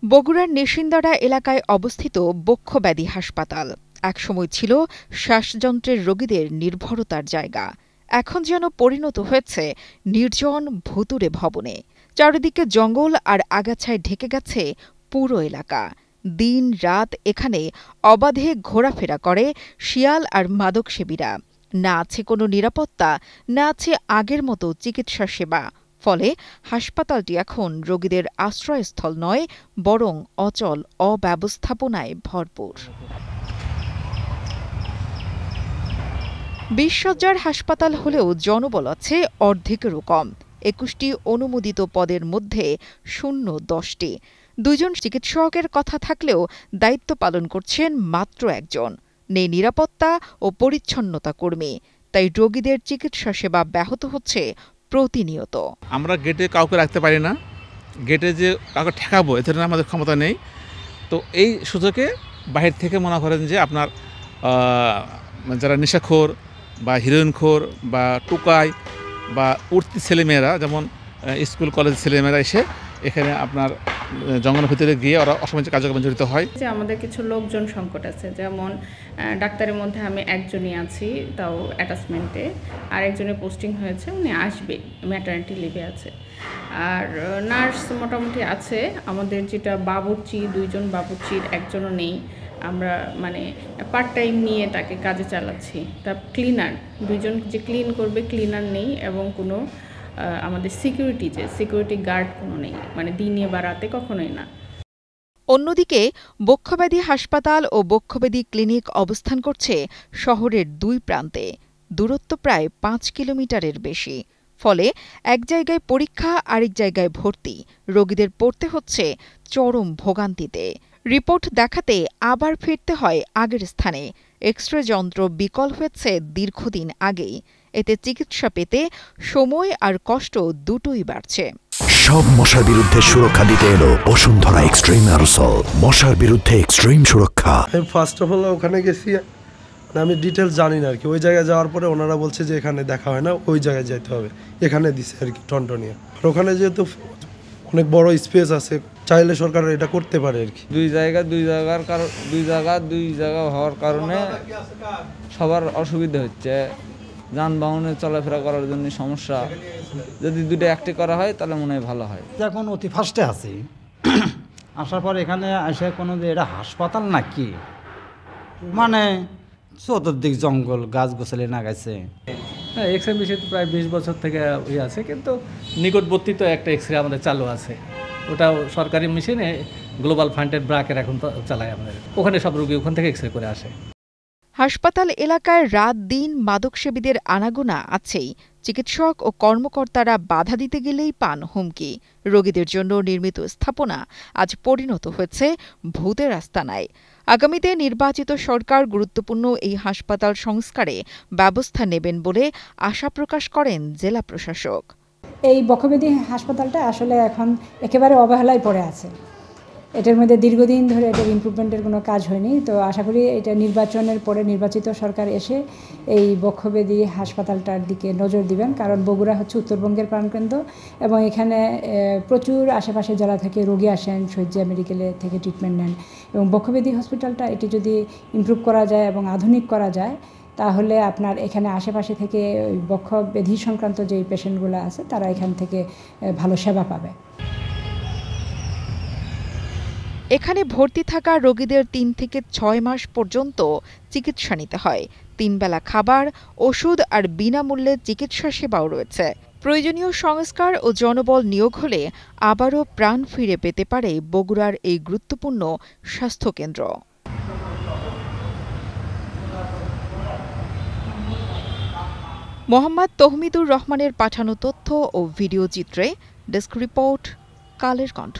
বগুড়ার নেশিন্দারা এলাকায় অবস্থিত বক্ষব্যাধি হাসপাতাল একসময় ছিল শ্বাসযন্ত্রের রোগীদের নির্ভরতার জায়গা। এখন যেন পরিণত হয়েছে নির্জন ভুতুড়ে ভবনে। চারিদিকে জঙ্গল আর আগাছায় ঢেকে গেছে পুরো এলাকা। দিন রাত এখানে অবাধে ঘোরাফেরা করে শিয়াল আর মাদকসেবীরা। না আছে কোনো নিরাপত্তা, না আছে আগের মতো চিকিৎসা সেবা। ফলে হাসপাতালটি এখন রোগীদের আশ্রয়স্থল নয়, বরং অচল, অব্যবস্থাপনায় ভরপুর। ২০ শয্যার হাসপাতাল হলেও জনবল আছে অর্ধেকেরও কম। ২১টি অনুমোদিত পদের মধ্যে শূন্য ১০টি। ২ জন চিকিৎসকের কথা থাকলেও দায়িত্ব পালন করছেন মাত্র একজন। নেই নিরাপত্তা ও পরিচ্ছন্নতা কর্মী। তাই রোগীদের চিকিৎসা সেবা ব্যাহত হচ্ছে প্রতিনিয়ত। আমরা গেটে কাউকে রাখতে পারি না, গেটে যে কাউকে ঠেকাবো এ ধরনের আমাদের ক্ষমতা নেই। তো এই সুযোগে বাহির থেকে মনে করেন যে আপনার যারা নেশাখোর বা হিরোইনখোর বা টুকাই বা উঠতি ছেলেমেয়েরা, যেমন স্কুল কলেজ ছেলেমেয়েরা এসে এখানে আপনার জঙ্গলের ভিতরে গিয়ে ওরা অসামাজিক কার্যক্রমে জড়িত হয়। যে আমাদের কিছু লোকজন সংকট আছে, যেমন ডাক্তারের মধ্যে আমি একজনই আছি, তাও অ্যাটাচমেন্টে, আর একজনের পোস্টিং হয়েছে, উনি আসবে, ম্যাটারনিটি লিভে আছে। আর নার্স মোটামুটি আছে। আমাদের যেটা বাবুর্চি, 2 জন বাবুর্চির একজনও নেই। আমরা মানে পার্ট টাইম নিয়ে তাকে কাজে চালাচ্ছি। তা ক্লিনার 2 জন যে ক্লিন করবে, ক্লিনার নেই, এবং কোনো আমাদের সিকিউরিটি গার্ড কোনো নেই, মানে দিনে বা রাতে কখনোই না। অন্যদিকে বক্ষব্যাধি হাসপাতাল ও বক্ষব্যাধি ক্লিনিক অবস্থান করছে শহরের 2 প্রান্তে। দূরত্ব প্রায় 5 কিলোমিটারের বেশি। ফলে এক জায়গায় পরীক্ষা, আরেক জায়গায় ভর্তি। রোগীদের পড়তে হচ্ছে চরম ভোগান্তিতে। রিপোর্ট দেখাতে আবার ফিরতে হয় আগের স্থানে। এক্স-রে যন্ত্র বিকল হয়েছে দীর্ঘদিন আগেই। এতে চিকিৎসা পেতে সময় আর কষ্ট দুটোই বাড়ছে। সব মশার বিরুদ্ধে সুরক্ষা দিতে এলো বসুন্ধরা এক্সট্রিম অ্যারোসল। মশার বিরুদ্ধে এক্সট্রিম সুরক্ষা। আমি ফার্স্ট অফ অল ওখানে গেছি, আমি ডিটেলস জানি না আর কি। ওই জায়গায় যাওয়ার পরে ওনারা বলছে যে এখানে দেখা হয় না, ওই জায়গায় যেতে হবে। এখানে দিছে আর কি টনটনিয়া। আর ওখানে যেহেতু অনেক বড় স্পেস আছে, চাইলে সরকার এটা করতে পারে আর কি। দুই জায়গা হওয়ার কারণে সবার অসুবিধা হচ্ছে, যানবাহনে চলাফেরা করার জন্য সমস্যা। যদি দুটো একটি করা হয় তাহলে মনে হয় ভালো হয়। এখন অতি ফার্স্টে আছি, আসার পর এখানে আসে কোনো যে এটা হাসপাতাল নাকি, মানে চতুর্দিক জঙ্গল, গাছ গোছালি না গেছে। হ্যাঁ, এক্সরে মেশিন প্রায় 20 বছর থেকে আছে, কিন্তু নিকটবর্তী তো একটা এক্সরে আমাদের চালু আছে। ওটাও সরকারি মেশিনে, গ্লোবাল ফান্ডের ব্রাকের এখন চালায় আমাদের। ওখানে সব রোগী ওখান থেকে এক্সরে করে আসে। হাসপাতাল এলাকায় রাত দিন মাদকসেবীদের আনাগোনা আছেই। চিকিৎসক ও কর্মকর্তারা বাধা দিতে গেলেই পান হুমকি। রোগীদের জন্য নির্মিত স্থাপনা আজ পরিণত হয়েছে ভূতের আস্তানায়। আগামীতে নির্বাচিত সরকার গুরুত্বপূর্ণ এই হাসপাতাল সংস্কারে ব্যবস্থা নেবেন বলে আশা প্রকাশ করেন জেলা প্রশাসক। এই বক্ষব্যাধি হাসপাতালটা আসলে এখন একেবারে অবহেলায় পড়ে আছে। এটার মধ্যে দীর্ঘদিন ধরে এটার ইমপ্রুভমেন্টের কোনো কাজ হয়নি। তো আশা করি এটা নির্বাচনের পরে নির্বাচিত সরকার এসে এই বক্ষব্যাধি হাসপাতালটার দিকে নজর দিবেন, কারণ বগুড়া হচ্ছে উত্তরবঙ্গের প্রাণকেন্দ্র এবং এখানে প্রচুর আশেপাশে যারা থেকে রোগী আসেন, শয্যা মেডিকেলে থেকে ট্রিটমেন্ট নেন। এবং বক্ষব্যাধি হসপিটালটা এটি যদি ইমপ্রুভ করা যায় এবং আধুনিক করা যায়, তাহলে আপনার এখানে আশেপাশে থেকে ওই বক্ষব্যাধি সংক্রান্ত যে পেশেন্টগুলো আছে তারা এখান থেকে ভালো সেবা পাবে। এখানে ভর্তি থাকা রোগীদের 3 থেকে 6 মাস পর্যন্ত চিকিৎসা নিতে হয়। 3 বেলা খাবার, ওষুধ আর বিনামূল্যে চিকিৎসা সেবাও রয়েছে। প্রয়োজনীয় সংস্কার ও জনবল নিয়োগ হলে আবারও প্রাণ ফিরে পেতে পারে বগুড়ার এই গুরুত্বপূর্ণ স্বাস্থ্যকেন্দ্র। মোহাম্মদ তহমিদুর রহমানের পাঠানো তথ্য ও ভিডিও চিত্রে ডেস্ক রিপোর্ট, কালের কণ্ঠ।